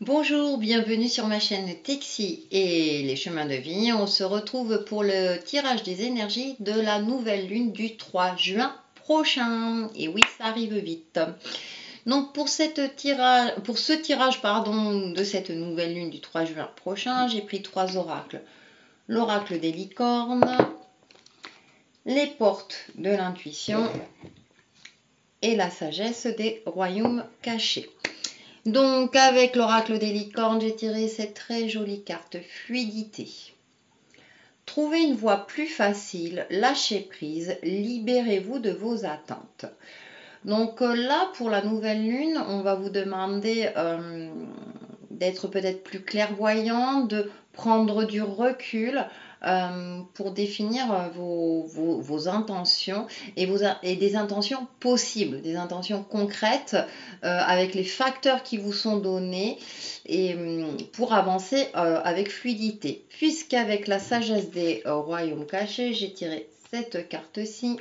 Bonjour, bienvenue sur ma chaîne Texi et les chemins de vie. On se retrouve pour le tirage des énergies de la nouvelle lune du 3 juin prochain. Et oui, ça arrive vite. Donc pour ce tirage de cette nouvelle lune du 3 juin prochain, j'ai pris 3 oracles. L'oracle des licornes, les portes de l'intuition et la sagesse des royaumes cachés. Donc avec l'oracle des licornes, j'ai tiré cette très jolie carte fluidité. Trouvez une voie plus facile, lâchez prise, libérez-vous de vos attentes. Donc là, pour la nouvelle lune, on va vous demander d'être peut-être plus clairvoyant, de prendre du recul pour définir vos intentions et des intentions possibles, des intentions concrètes avec les facteurs qui vous sont donnés et pour avancer avec fluidité. Puisqu'avec la sagesse des royaumes cachés, j'ai tiré cette carte-ci.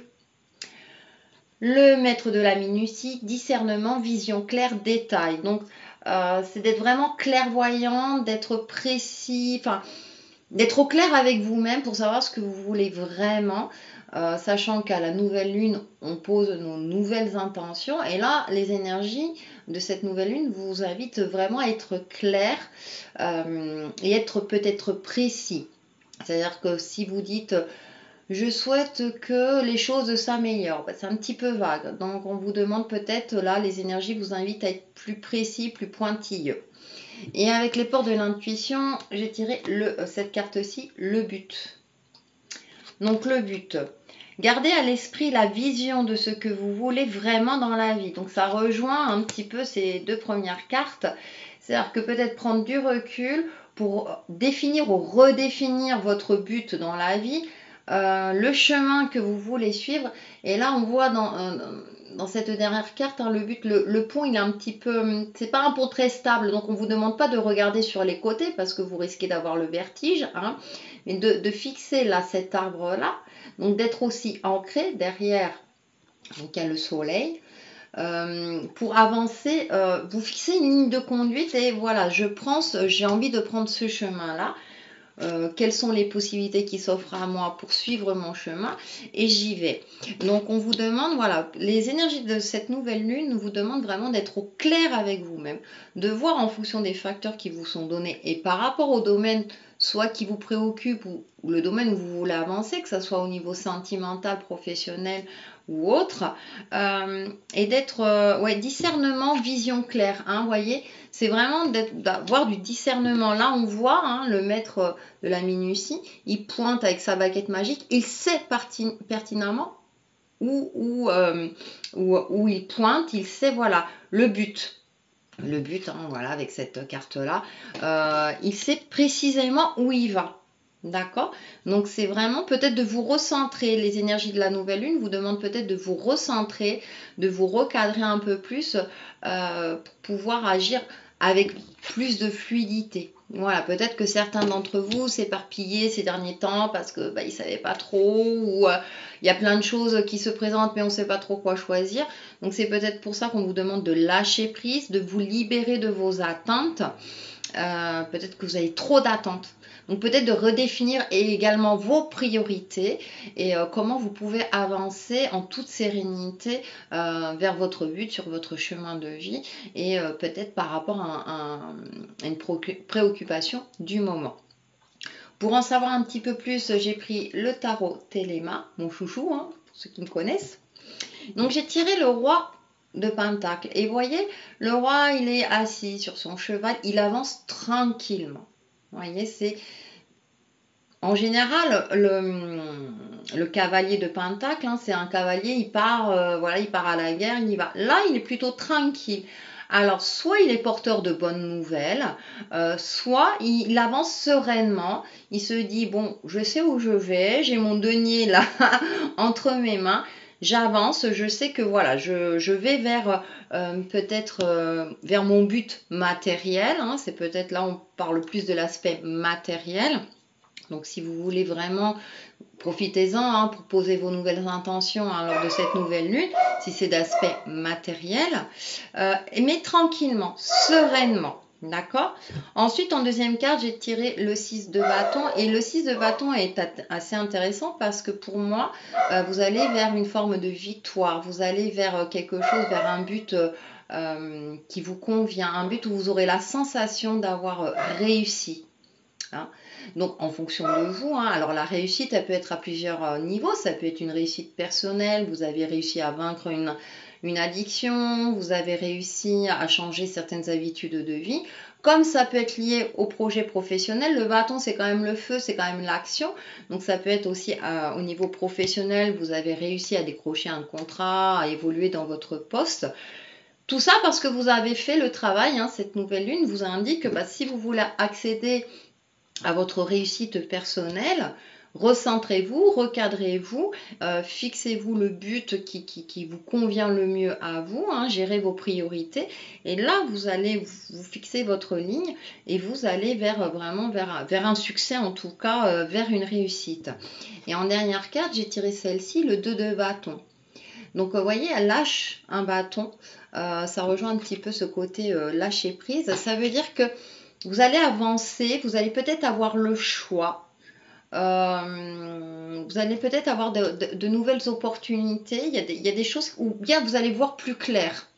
Le maître de la minutie, discernement, vision claire, détail. Donc, c'est d'être vraiment clairvoyant, d'être précis, enfin, d'être au clair avec vous-même pour savoir ce que vous voulez vraiment, sachant qu'à la nouvelle lune, on pose nos nouvelles intentions. Et là, les énergies de cette nouvelle lune vous invitent vraiment à être clair et être peut-être précis. C'est-à-dire que si vous dites je souhaite que les choses s'améliorent, c'est un petit peu vague. Donc on vous demande peut-être, là, les énergies vous invitent à être plus précis, plus pointilleux. Et avec les portes de l'intuition, j'ai tiré cette carte-ci, le but. Donc le but, gardez à l'esprit la vision de ce que vous voulez vraiment dans la vie. Donc ça rejoint un petit peu ces deux premières cartes. C'est-à-dire que peut-être prendre du recul pour définir ou redéfinir votre but dans la vie, le chemin que vous voulez suivre. Et là, on voit dans cette dernière carte, le but, le pont, il est un petit peu... C'est pas un pont très stable, donc on ne vous demande pas de regarder sur les côtés parce que vous risquez d'avoir le vertige, mais de fixer là cet arbre-là, donc d'être aussi ancré derrière, donc il y a le soleil, pour avancer, vous fixez une ligne de conduite et voilà, j'ai envie de prendre ce chemin-là. Quelles sont les possibilités qui s'offrent à moi pour suivre mon chemin et j'y vais. Donc on vous demande, voilà, les énergies de cette nouvelle lune vous demandent vraiment d'être au clair avec vous-même, de voir en fonction des facteurs qui vous sont donnés et par rapport au domaine soit qui vous préoccupe ou le domaine où vous voulez avancer, que ce soit au niveau sentimental, professionnel ou autre, et d'être discernement, vision claire, voyez, c'est vraiment d'avoir du discernement. Là on voit le maître de la minutie, il pointe avec sa baguette magique, il sait pertinemment où il pointe, il sait voilà le but. Le but, voilà, avec cette carte-là, il sait précisément où il va. D'accord? Donc c'est vraiment peut-être de vous recentrer. Les énergies de la nouvelle lune vous demandent peut-être de vous recentrer, de vous recadrer un peu plus pour pouvoir agir avec plus de fluidité. Voilà, peut-être que certains d'entre vous s'éparpillaient ces derniers temps parce que ils savaient pas trop ou il y a plein de choses qui se présentent mais on sait pas trop quoi choisir. Donc c'est peut-être pour ça qu'on vous demande de lâcher prise, de vous libérer de vos attentes. Peut-être que vous avez trop d'attentes. Donc peut-être de redéfinir également vos priorités et comment vous pouvez avancer en toute sérénité vers votre but, sur votre chemin de vie et peut-être par rapport à une préoccupation du moment. Pour en savoir un petit peu plus, j'ai pris le tarot Téléma, mon chouchou, pour ceux qui me connaissent. Donc j'ai tiré le roi de Pentacle. Et vous voyez, le roi, il est assis sur son cheval, il avance tranquillement. Vous voyez, c'est... En général, le cavalier de Pentacle, c'est un cavalier, il part, il part à la guerre, il y va. Là, il est plutôt tranquille. Alors, soit il est porteur de bonnes nouvelles, soit il avance sereinement. Il se dit, bon, je sais où je vais, j'ai mon denier là entre mes mains. J'avance, je sais que voilà, je vais vers peut-être vers mon but matériel. C'est peut-être là on parle plus de l'aspect matériel. Donc si vous voulez vraiment, profitez-en pour poser vos nouvelles intentions lors de cette nouvelle lune, si c'est d'aspect matériel, mais tranquillement, sereinement. D'accord. Ensuite, en deuxième carte, j'ai tiré le 6 de bâton. Et le 6 de bâton est assez intéressant parce que pour moi, vous allez vers une forme de victoire. Vous allez vers quelque chose, vers un but qui vous convient. Un but où vous aurez la sensation d'avoir réussi. Hein. Donc, en fonction de vous, hein, alors la réussite, elle peut être à plusieurs niveaux. Ça peut être une réussite personnelle. Vous avez réussi à vaincre une addiction, vous avez réussi à changer certaines habitudes de vie. Comme ça peut être lié au projet professionnel, le bâton c'est quand même le feu, c'est quand même l'action. Donc ça peut être aussi au niveau professionnel, vous avez réussi à décrocher un contrat, à évoluer dans votre poste. Tout ça parce que vous avez fait le travail, hein, cette nouvelle lune vous indique que si vous voulez accéder à votre réussite personnelle, recentrez-vous, recadrez-vous, fixez-vous le but qui vous convient le mieux à vous, hein, gérez vos priorités et là vous allez vous fixer votre ligne et vous allez vraiment vers un succès, en tout cas vers une réussite. Et en dernière carte, j'ai tiré celle-ci, le 2 de bâton. Donc vous voyez, elle lâche un bâton, ça rejoint un petit peu ce côté lâcher prise. Ça veut dire que vous allez avancer, vous allez peut-être avoir le choix, vous allez peut-être avoir de nouvelles opportunités, il y a des choses où bien vous allez voir plus clair.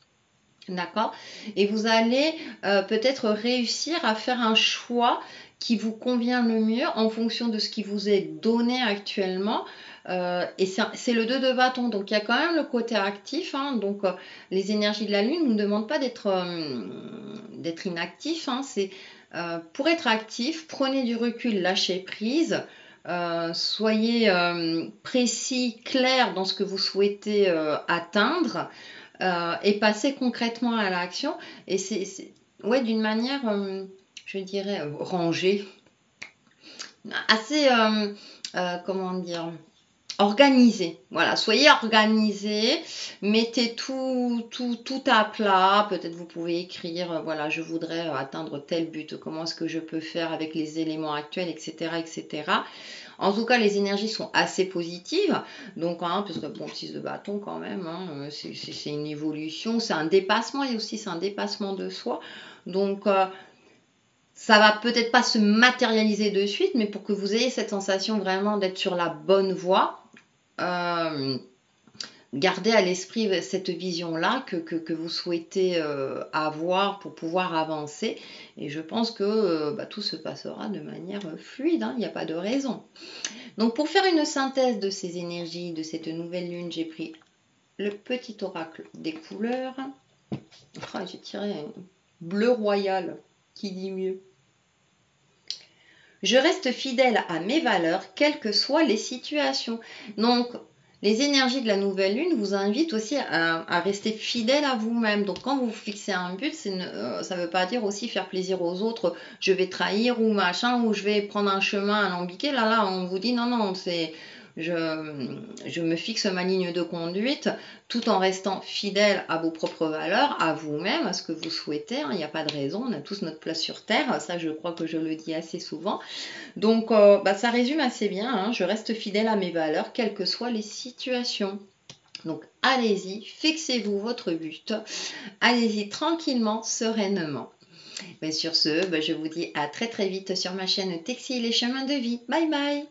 D'accord. Et vous allez peut-être réussir à faire un choix qui vous convient le mieux en fonction de ce qui vous est donné actuellement. Et c'est le 2 de bâton, donc il y a quand même le côté actif. Hein, donc les énergies de la lune ne nous demandent pas d'être inactif. Hein, pour être actif, prenez du recul, lâchez prise. Soyez précis, clair dans ce que vous souhaitez atteindre. Et passer concrètement à l'action. Et c'est ouais, d'une manière, je dirais, rangée, assez, comment dire, organisée. Voilà, soyez organisé, mettez tout à plat. Peut-être vous pouvez écrire, voilà, je voudrais atteindre tel but, comment est-ce que je peux faire avec les éléments actuels, etc., etc. En tout cas, les énergies sont assez positives. Donc, hein, parce que bon, 6 de bâton quand même, hein, c'est une évolution, c'est un dépassement et aussi c'est un dépassement de soi. Donc, ça va peut-être pas se matérialiser de suite, mais pour que vous ayez cette sensation vraiment d'être sur la bonne voie, gardez à l'esprit cette vision-là que vous souhaitez avoir pour pouvoir avancer. Et je pense que tout se passera de manière fluide, hein, il n'y a pas de raison. Donc pour faire une synthèse de ces énergies, de cette nouvelle lune, j'ai pris le petit oracle des couleurs. J'ai tiré un bleu royal, qui dit mieux. Je reste fidèle à mes valeurs, quelles que soient les situations. Donc, les énergies de la nouvelle lune vous invitent aussi à rester fidèle à vous-même. Donc, quand vous fixez un but, ça ne veut pas dire aussi faire plaisir aux autres. Je vais trahir ou machin, ou je vais prendre un chemin alambiqué. Là, on vous dit non, je me fixe ma ligne de conduite tout en restant fidèle à vos propres valeurs, à vous-même, à ce que vous souhaitez. Il n'y a pas de raison, on a tous notre place sur Terre. Ça, je crois que je le dis assez souvent. Donc, ça résume assez bien. Hein, je reste fidèle à mes valeurs, quelles que soient les situations. Donc, allez-y, fixez-vous votre but. Allez-y tranquillement, sereinement. Mais sur ce, je vous dis à très très vite sur ma chaîne Texi les chemins de vie. Bye bye!